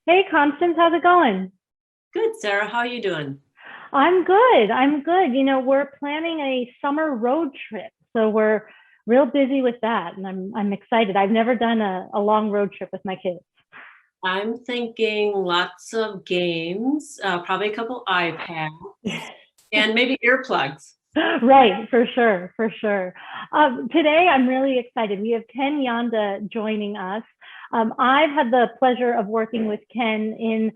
Hey, Constance, how's it going? Good, Sarah. How are you doing? I'm good. I'm good. We're planning a summer road trip, so we're real busy with that, and I'm excited. I've never done a long road trip with my kids. I'm thinking lots of games, probably a couple iPads, and maybe earplugs. Right, for sure, for sure. Today, I'm really excited. We have Ken Yonda joining us. I've had the pleasure of working with Ken in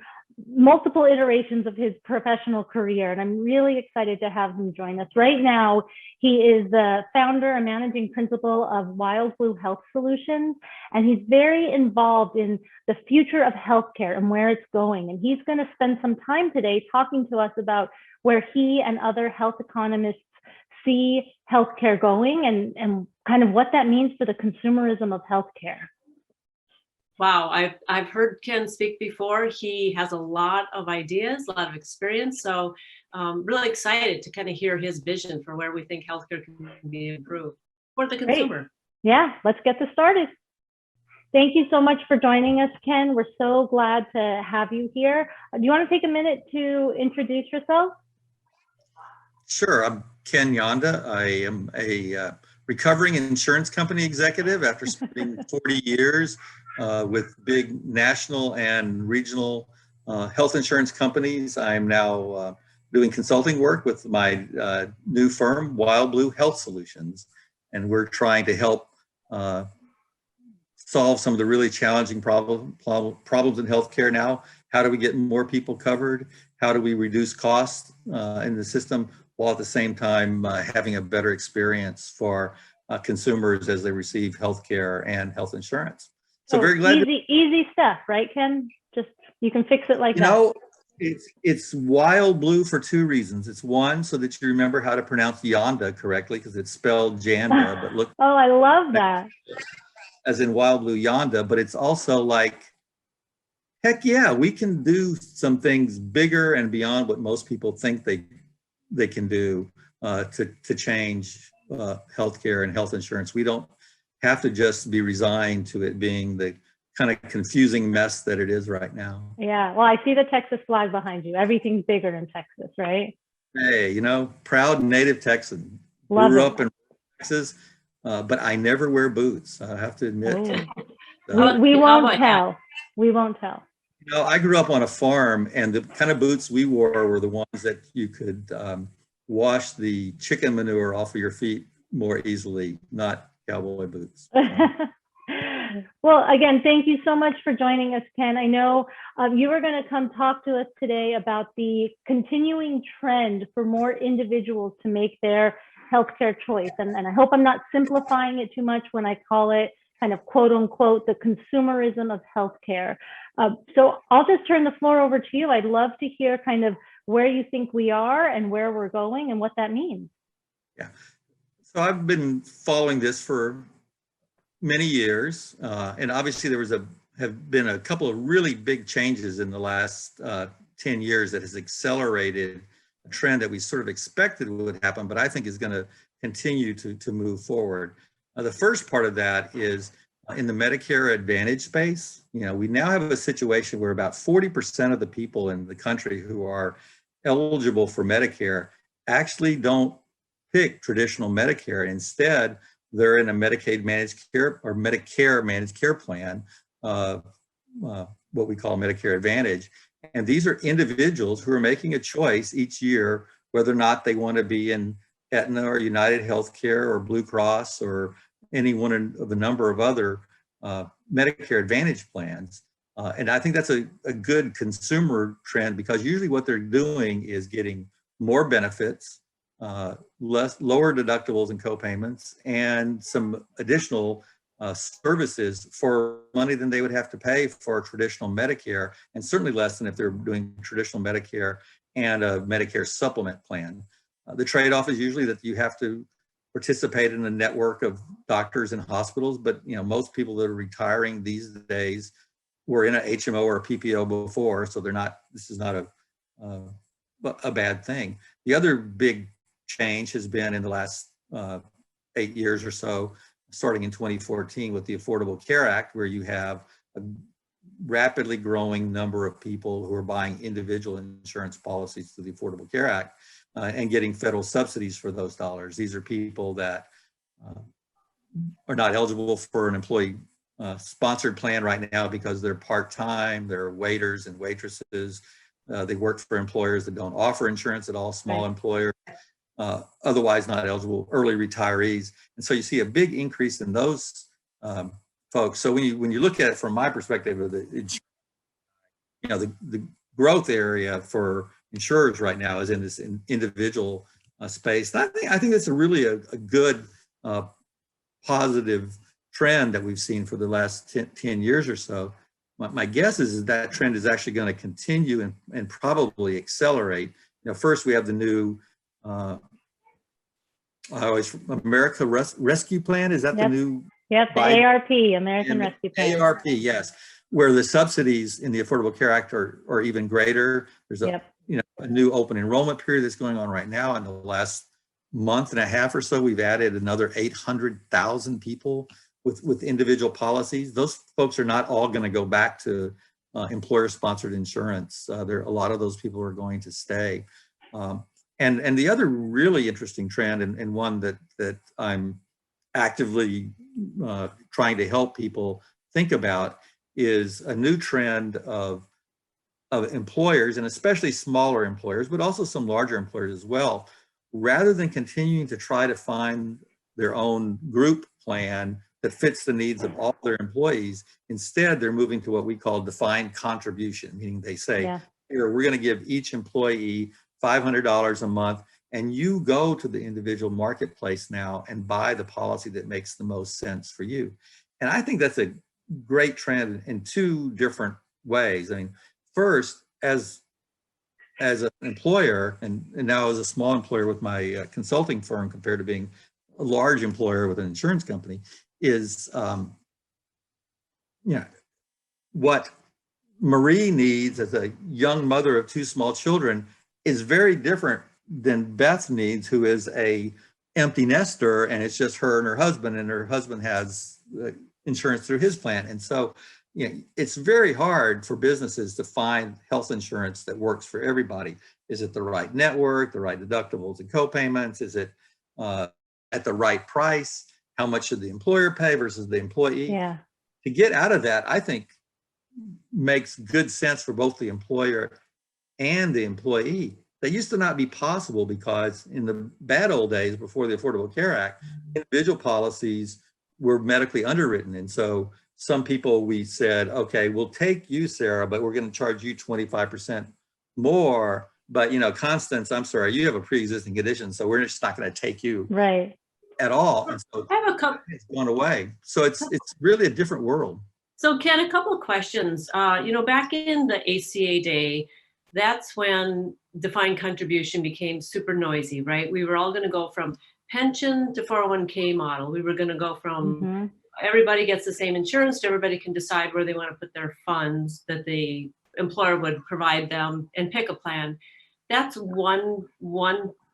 multiple iterations of his professional career, and I'm really excited to have him join us. Right now, he is the founder and managing principal of Wild Blue Health Solutions, and he's very involved in the future of healthcare and where it's going. And he's going to spend some time today talking to us about where he and other health economists see healthcare going and kind of what that means for the consumerism of healthcare. Wow, I've heard Ken speak before. He has a lot of ideas, a lot of experience. So really excited to kind of hear his vision for where we think healthcare can be improved for the Great. consumer. Yeah, let's get this started. Thank you so much for joining us, Ken. We're so glad to have you here. Do you want to take a minute to introduce yourself? Sure. I'm Ken Yonda. I am a recovering insurance company executive after spending 40 years with big national and regional health insurance companies. I'm now doing consulting work with my new firm, Wild Blue Health Solutions, and we're trying to help solve some of the really challenging problems in healthcare now. How do we get more people covered? How do we reduce costs in the system, while at the same time having a better experience for consumers as they receive healthcare and health insurance. So very glad. Easy stuff, right, Ken? Just you can fix it like that. You know, it's Wild Blue for two reasons. It's one, so that you remember how to pronounce Yonda correctly, because it's spelled Janda, but look. Oh, I love that. As in Wild Blue Yonda, but it's also like, heck yeah, we can do some things bigger and beyond what most people think they can do to change healthcare and health insurance. We don't have to just be resigned to it being the kind of confusing mess that it is right now. Yeah, well, I see the Texas flag behind you. Everything's bigger in Texas, right? Hey, proud native Texan. Love Grew it. up in Texas, but I never wear boots, I have to admit. We won't tell. We won't tell. I grew up on a farm, and the kind of boots we wore were the ones that you could wash the chicken manure off of your feet more easily, not cowboy boots. Well, again, thank you so much for joining us, Ken. I know you were going to come talk to us today about the continuing trend for more individuals to make their healthcare choice. And I hope I'm not simplifying it too much when I call it kind of quote unquote the consumerism of healthcare. So I'll just turn the floor over to you. I'd love to hear kind of where you think we are and where we're going and what that means. Yeah. So I've been following this for many years, and obviously have been a couple of really big changes in the last 10 years that has accelerated a trend that we sort of expected would happen, but I think is going to continue to move forward. The first part of that is in the Medicare Advantage space. We now have a situation where about 40% of the people in the country who are eligible for Medicare actually don't pick traditional Medicare. Instead, they're in a Medicaid managed care or Medicare managed care plan, what we call Medicare Advantage. And these are individuals who are making a choice each year whether or not they want to be in Aetna or United Healthcare or Blue Cross or any one of a number of other Medicare Advantage plans. And I think that's a good consumer trend, because usually what they're doing is getting more benefits, lower deductibles and co-payments, and some additional services for money than they would have to pay for traditional Medicare, and certainly less than if they're doing traditional Medicare and a Medicare supplement plan. The trade-off is usually that you have to participate in a network of doctors and hospitals, but most people that are retiring these days were in a HMO or a PPO before, so this is not a bad thing. The other big change has been in the last 8 years or so, starting in 2014 with the Affordable Care Act, where you have rapidly growing number of people who are buying individual insurance policies through the Affordable Care Act and getting federal subsidies for those dollars. These are people that are not eligible for an employee sponsored plan right now because they're part-time, they're waiters and waitresses. They work for employers that don't offer insurance at all, small employers, otherwise not eligible, early retirees. And so you see a big increase in those folks. So when you look at it from my perspective, the growth area for insurers right now is in this individual space. And I think that's a good positive trend that we've seen for the last 10 years or so. My guess is that trend is actually going to continue and probably accelerate. First we have the new America Rescue Plan. Is that the new? Yes, the ARP, American Rescue Plan. ARP, yes, where the subsidies in the Affordable Care Act are even greater. There's a new open enrollment period that's going on right now. In the last month and a half or so, we've added another 800,000 people with individual policies. Those folks are not all going to go back to employer-sponsored insurance. A lot of those people are going to stay. And the other really interesting trend, and one that I'm actively trying to help people think about, is a new trend of employers, and especially smaller employers, but also some larger employers as well, rather than continuing to try to find their own group plan that fits the needs of all their employees. Instead, they're moving to what we call defined contribution, meaning they say, here, we're going to give each employee $500 a month, and you go to the individual marketplace now and buy the policy that makes the most sense for you. And I think that's a great trend in two different ways. I mean, first, as an employer, and now as a small employer with my consulting firm compared to being a large employer with an insurance company, is what Marie needs as a young mother of two small children is very different than Beth needs, who is a empty nester, and it's just her and her husband has insurance through his plan. And so it's very hard for businesses to find health insurance that works for everybody. Is it the right network, the right deductibles and co-payments? Is it at the right price? How much should the employer pay versus the employee? Yeah. To get out of that, I think, makes good sense for both the employer and the employee. That used to not be possible because in the bad old days before the Affordable Care Act, individual policies were medically underwritten. And so some people, we said, okay, we'll take you, Sarah, but we're going to charge you 25% more. But, Constance, I'm sorry, you have a pre-existing condition, so we're just not going to take you at all. And so I have a couple. It's gone away. So it's really a different world. So Ken, a couple of questions. Back in the ACA day, that's when defined contribution became super noisy, right? We were all going to go from pension to 401k model. We were going to go from everybody gets the same insurance to everybody can decide where they want to put their funds that the employer would provide them and pick a plan. That's one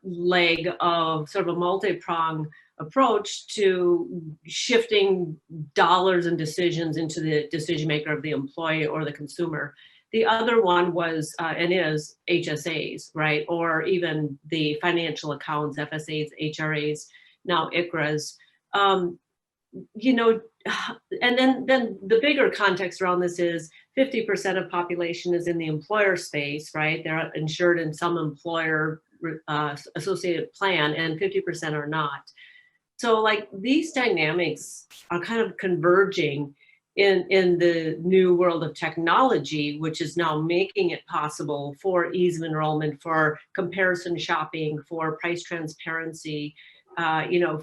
leg of sort of a multi-pronged approach to shifting dollars and decisions into the decision maker of the employee or the consumer. The other one was and is HSAs, right? Or even the financial accounts, FSAs, HRAs, now ICRAs. And then the bigger context around this is 50% of population is in the employer space, right? They're insured in some employer associated plan, and 50% are not. So like these dynamics are kind of converging in the new world of technology, which is now making it possible for ease of enrollment, for comparison shopping, for price transparency,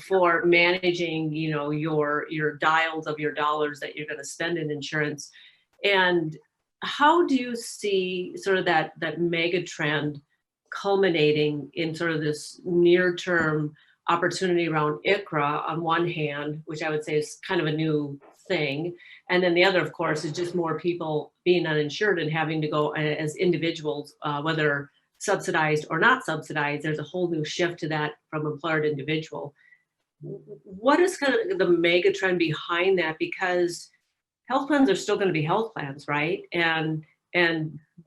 for managing, your dials of your dollars that you're going to spend in insurance. And how do you see sort of that mega trend culminating in sort of this near-term opportunity around ICRA on one hand, which I would say is kind of a new thing. And then the other, of course, is just more people being uninsured and having to go as individuals, whether subsidized or not subsidized. There's a whole new shift to that from employer to individual. What is kind of the mega trend behind that? Because health plans are still going to be health plans, right? And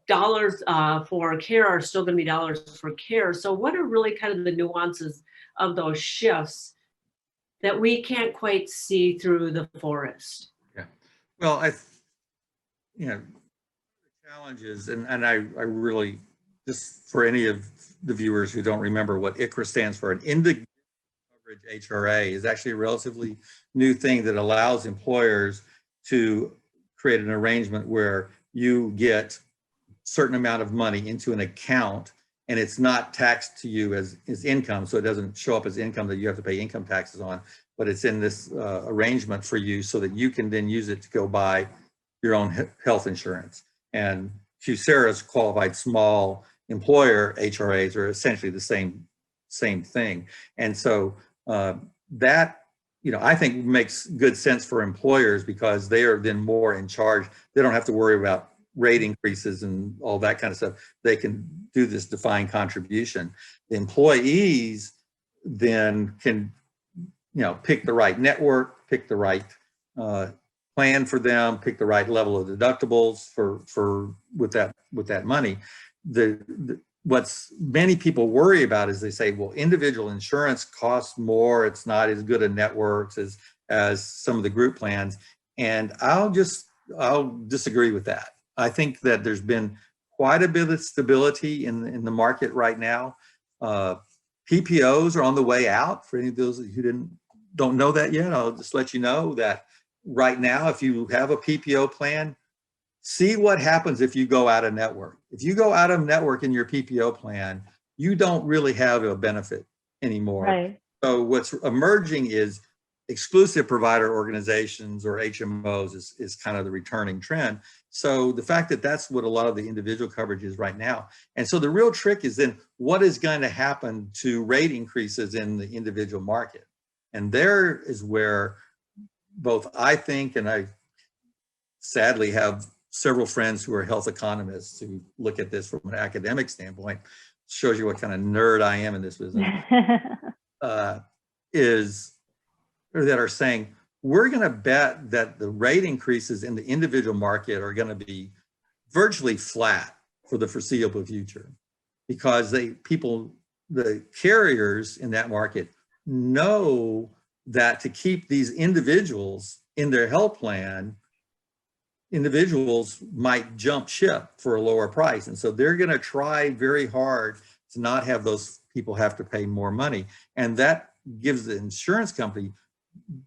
dollars for care are still going to be dollars for care. So what are really kind of the nuances of those shifts that we can't quite see through the forest? Yeah. Well, you know, the challenges, and I really, just for any of the viewers who don't remember what ICHRA stands for, an individual coverage HRA is actually a relatively new thing that allows employers to create an arrangement where you get certain amount of money into an account and it's not taxed to you as income. So it doesn't show up as income that you have to pay income taxes on, but it's in this arrangement for you so that you can then use it to go buy your own health insurance. And QSERA's qualified small employer HRAs are essentially the same thing. And so that, I think makes good sense for employers because they are then more in charge. They don't have to worry about rate increases and all that kind of stuff. They can do this defined contribution. The employees then can, pick the right network, pick the right plan for them, pick the right level of deductibles for with that money. What's many people worry about is they say, well, individual insurance costs more. It's not as good a networks as some of the group plans. And I'll disagree with that. I think that there's been quite a bit of stability in the market right now. PPOs are on the way out. For any of those who don't know that yet, I'll just let you know that right now, if you have a PPO plan, see what happens if you go out of network. If you go out of network in your PPO plan, you don't really have a benefit anymore. Right. So what's emerging is exclusive provider organizations, or HMOs, is kind of the returning trend. So the fact that that's what a lot of the individual coverage is right now. And so the real trick is then what is going to happen to rate increases in the individual market. And there is where both I think, and I sadly have several friends who are health economists who look at this from an academic standpoint, shows you what kind of nerd I am in this business, that are saying, we're going to bet that the rate increases in the individual market are going to be virtually flat for the foreseeable future, because the carriers in that market know that to keep these individuals in their health plan, individuals might jump ship for a lower price. And so they're going to try very hard to not have those people have to pay more money. And that gives the insurance company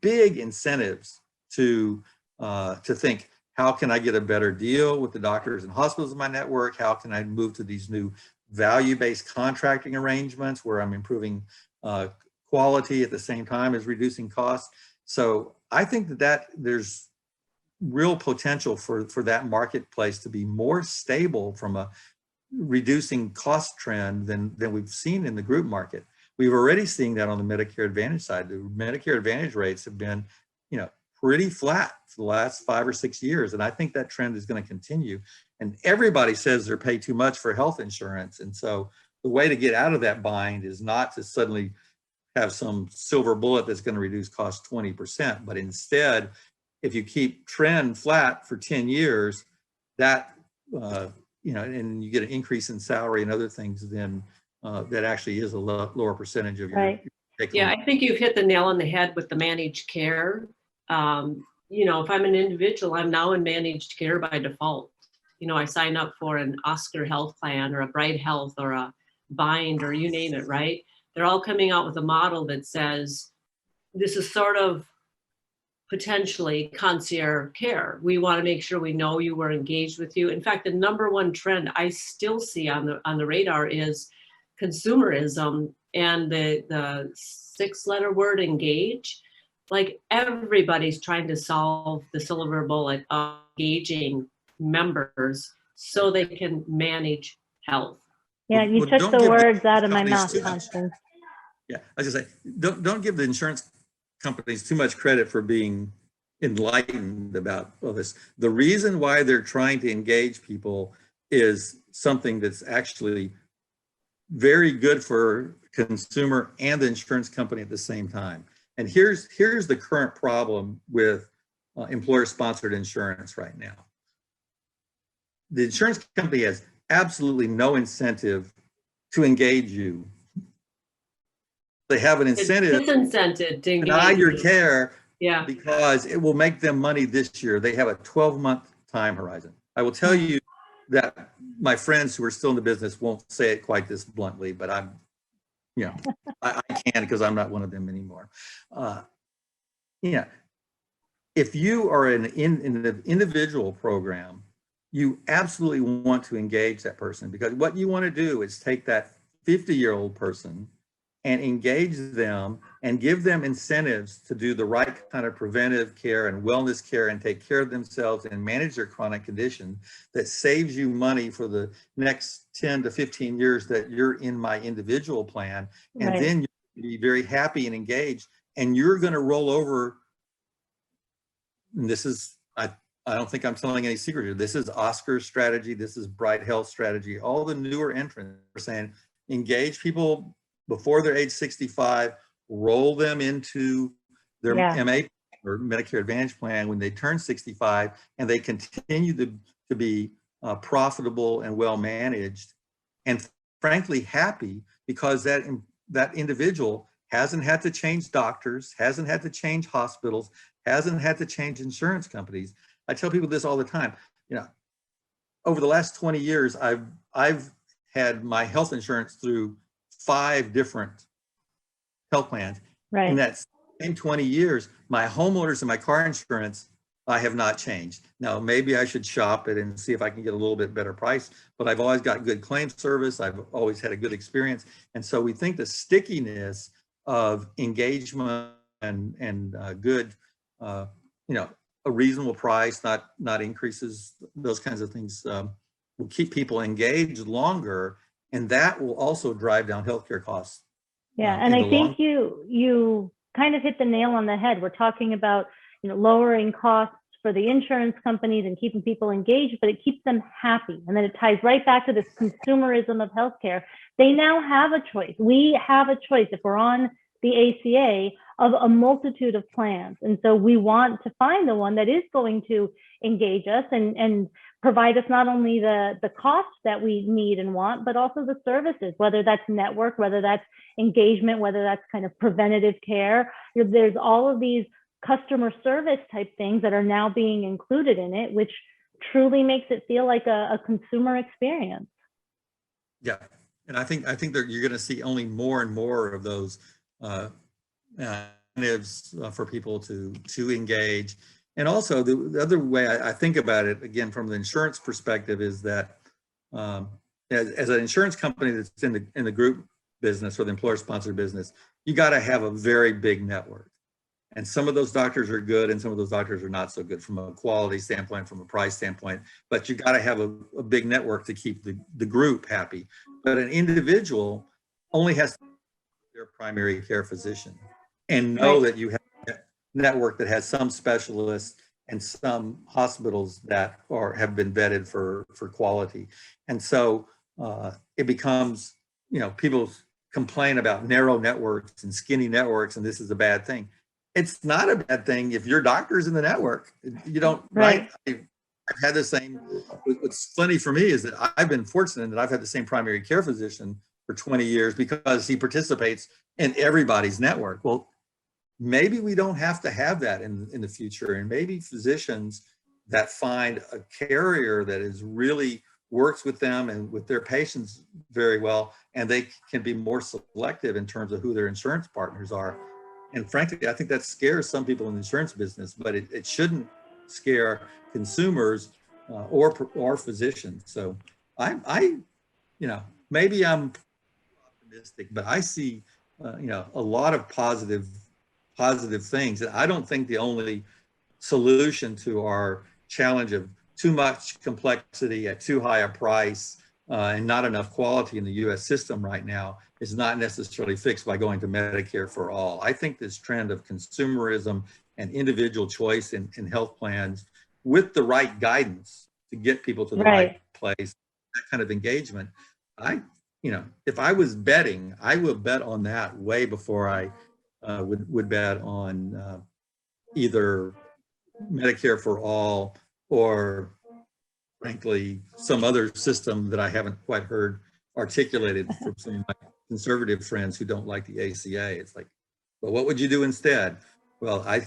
big incentives to think, how can I get a better deal with the doctors and hospitals in my network? How can I move to these new value-based contracting arrangements where I'm improving quality at the same time as reducing costs? So I think that there's real potential for that marketplace to be more stable from a reducing cost trend than we've seen in the group market. We've already seen that on the Medicare Advantage side. The Medicare Advantage rates have been, pretty flat for the last 5 or 6 years. And I think that trend is going to continue. And everybody says they're paid too much for health insurance. And so the way to get out of that bind is not to suddenly have some silver bullet that's going to reduce costs 20%, but instead, if you keep trend flat for 10 years, that, and you get an increase in salary and other things, then that actually is a lower percentage of your Right. Yeah, I think you've hit the nail on the head with the managed care. If I'm an individual, I'm now in managed care by default. I sign up for an Oscar health plan or a Bright Health or a Bind or you name it, right? They're all coming out with a model that says this is sort of potentially concierge care. We want to make sure we know you, we're engaged with you. In fact, the number one trend I still see on the radar is consumerism and the 6-letter word engage. Like everybody's trying to solve the silver bullet of engaging members so they can manage health. Yeah, you took the words out of my mouth, Constance. Yeah, I was just say, don't give the insurance companies too much credit for being enlightened about all this. The reason why they're trying to engage people is something that's actually very good for consumer and the insurance company at the same time. And here's the current problem with employer-sponsored insurance right now. The insurance company has absolutely no incentive to engage you. They have an incentive Disincented to to deny engage. your care Yeah. because it will make them money this year. They have a 12-month time horizon. I will tell you that my friends who are still in the business won't say it quite this bluntly, but I'm, you know, I can because I'm not one of them anymore. Yeah, if you are in an individual program, you absolutely want to engage that person, because what you want to do is take that 50-year-old person and engage them and give them incentives to do the right kind of preventive care and wellness care and take care of themselves and manage their chronic condition that saves you money for the next 10 to 15 years that you're in my individual plan. And Right. then you'll be very happy and engaged, and you're going to roll over. And this is, I don't think I'm telling any secret here. This is Oscar's strategy. This is Bright Health strategy. All the newer entrants are saying, engage people before they're age 65, roll them into their MA or Medicare Advantage plan when they turn 65, and they continue to be profitable and well managed, and frankly happy, because that individual hasn't had to change doctors, hasn't had to change hospitals, hasn't had to change insurance companies. I tell people this all the time. You know, over the last 20 years, I've had my health insurance through 5 different health plans. Right. In that same 20 years, my homeowners and my car insurance, I have not changed. Now, maybe I should shop it and see if I can get a little bit better price, but I've always got good claim service. I've always had a good experience. And so we think the stickiness of engagement and good, you know, a reasonable price, not increases, those kinds of things will keep people engaged longer, and that will also drive down healthcare costs. Yeah, and I think you kind of hit the nail on the head. We're talking about, you know, lowering costs for the insurance companies and keeping people engaged, but it keeps them happy. And then it ties right back to this consumerism of healthcare. They now have a choice. We have a choice if we're on the ACA of a multitude of plans. And so we want to find the one that is going to engage us and provide us not only the costs that we need and want, but also the services, whether that's network, whether that's engagement, whether that's kind of preventative care. There's all of these customer service type things that are now being included in it, which truly makes it feel like a consumer experience. Yeah, and I think that you're going to see only more and more of those incentives for people to engage. And also the other way I think about it, again, from the insurance perspective, is that as an insurance company that's in the group business or the employer-sponsored business, you got to have a very big network. And some of those doctors are good and some of those doctors are not so good from a quality standpoint, from a price standpoint, but you got to have a big network to keep the group happy. But an individual only has to be their primary care physician and know that you have a network that has some specialists and some hospitals that have been vetted for quality. And so it becomes, you know, people complain about narrow networks and skinny networks, and this is a bad thing. It's not a bad thing if your doctor's in the network. You don't, right? I've had the same, what's funny for me is that I've been fortunate that I've had the same primary care physician for 20 years because he participates in everybody's network. Well, maybe we don't have to have that in the future. And maybe physicians that find a carrier that is really works with them and with their patients very well, and they can be more selective in terms of who their insurance partners are. And frankly, I think that scares some people in the insurance business, but it shouldn't scare consumers or physicians. So I, you know, maybe I'm optimistic, but I see, you know, a lot of positive things. And I don't think the only solution to our challenge of too much complexity at too high a price and not enough quality in the U.S. system right now is not necessarily fixed by going to Medicare for all. I think this trend of consumerism and individual choice in health plans with the right guidance to get people to the right place, that kind of engagement, you know, if I was betting, I would bet on that way before I would bet on either Medicare for all, or frankly, some other system that I haven't quite heard articulated from some of my conservative friends who don't like the ACA. It's like, well, what would you do instead? Well, I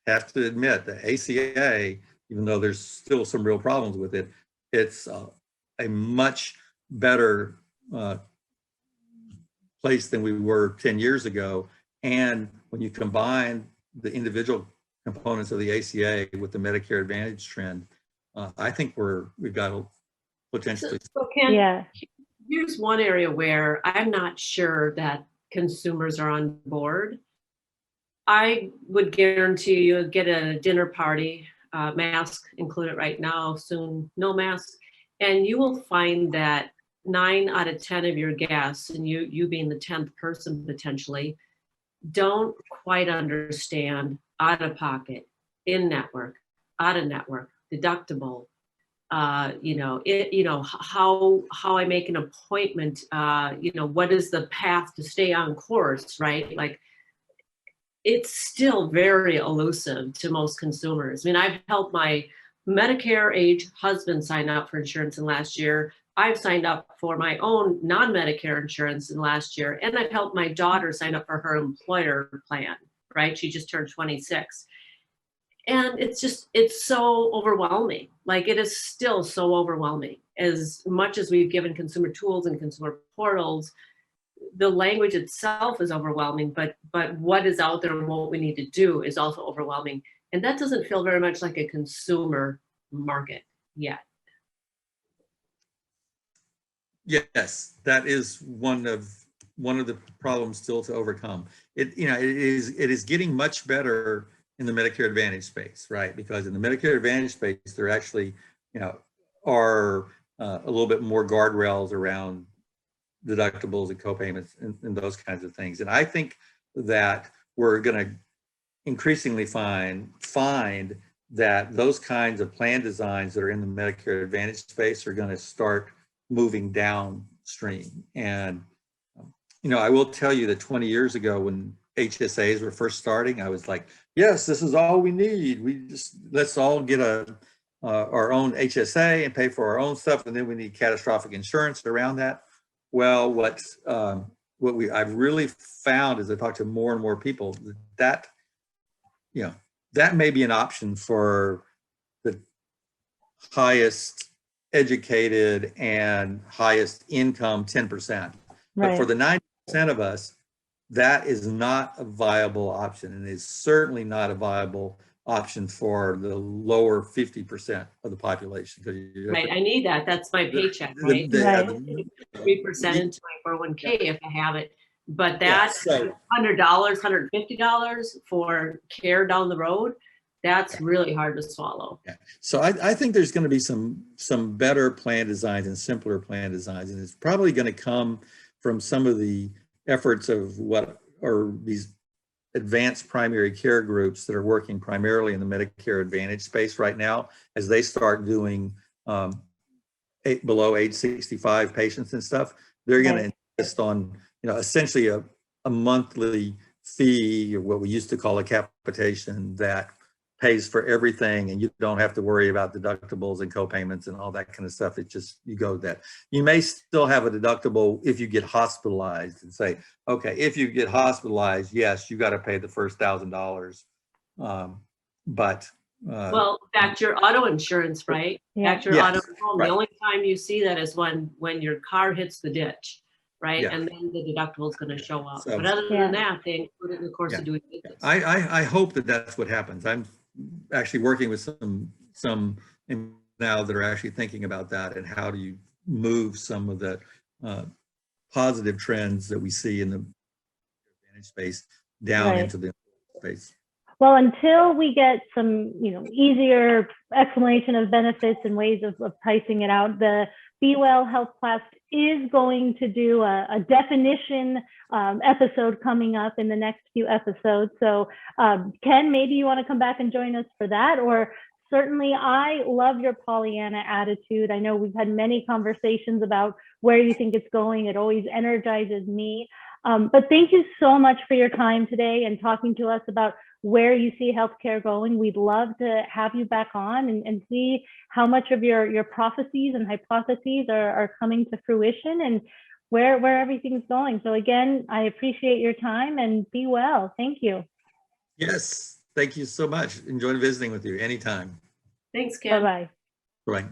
have to admit the ACA, even though there's still some real problems with it, it's a much better place than we were 10 years ago. And when you combine the individual components of the ACA with the Medicare Advantage trend, I think we've got a potentially. So Ken, Yeah. here's one area where I'm not sure that consumers are on board. I would guarantee you get a dinner party, mask included right now, soon no mask, and you will find that 9 out of 10 of your guests, and you being the 10th person potentially, don't quite understand out of pocket, in network, out of network, deductible, how I make an appointment, what is the path to stay on course, right? Like, it's still very elusive to most consumers. I mean, I've helped my Medicare age husband sign up for insurance in last year. I've signed up for my own non-Medicare insurance in last year, and I've helped my daughter sign up for her employer plan, right? She just turned 26. And it's so overwhelming. Like, it is still so overwhelming. As much as we've given consumer tools and consumer portals, the language itself is overwhelming, but what is out there and what we need to do is also overwhelming. And that doesn't feel very much like a consumer market yet. Yes, that is one of the problems still to overcome. It is getting much better in the Medicare Advantage space, right? Because in the Medicare Advantage space, there actually, are a little bit more guardrails around deductibles and copayments and those kinds of things. And I think that we're going to increasingly find that those kinds of plan designs that are in the Medicare Advantage space are going to start moving downstream. And, I will tell you that 20 years ago when HSAs were first starting, I was like, yes, this is all we need. Let's all get our own HSA and pay for our own stuff. And then we need catastrophic insurance around that. Well, what I've really found as I talk to more and more people, that may be an option for the highest educated and highest income 10%. Right. But for the 90% of us, that is not a viable option, and is certainly not a viable option for the lower 50% of the population. Right, I need that. That's my paycheck, right? 3% into my 401k if I have it. But that's $100, $150 for care down the road. That's really hard to swallow. Yeah. So I think there's going to be some better plan designs and simpler plan designs, and it's probably going to come from some of the efforts of what are these advanced primary care groups that are working primarily in the Medicare Advantage space right now, as they start doing below age 65 patients and stuff. They're going to insist on, essentially a monthly fee, or what we used to call a capitation, that pays for everything, and you don't have to worry about deductibles and copayments and all that kind of stuff. It just, you go that. You may still have a deductible if you get hospitalized, and say, okay, if you get hospitalized, yes, you got to pay the first $1,000. Well, that's your auto insurance, right? Yeah. That's your auto home. Right. The only time you see that is when your car hits the ditch, right? Yeah. And then the deductible is going to show up. So, but other than that, they include it in the course of doing business. I hope that that's what happens. I'm actually working with some now that are actually thinking about that, and how do you move some of the positive trends that we see in the advantage space down into the space. Well, until we get some, easier explanation of benefits and ways of pricing it out, the BeWell Health class is going to do a definition episode coming up in the next few episodes. So Ken, maybe you want to come back and join us for that, or certainly I love your Pollyanna attitude. I know we've had many conversations about where you think it's going. It always energizes me. But thank you so much for your time today and talking to us about where you see healthcare going. We'd love to have you back on and see how much of your prophecies and hypotheses are coming to fruition and where everything's going. So again, I appreciate your time and be well. Thank you. Yes, thank you so much. Enjoyed visiting with you anytime. Thanks, Ken. Bye-bye. Right.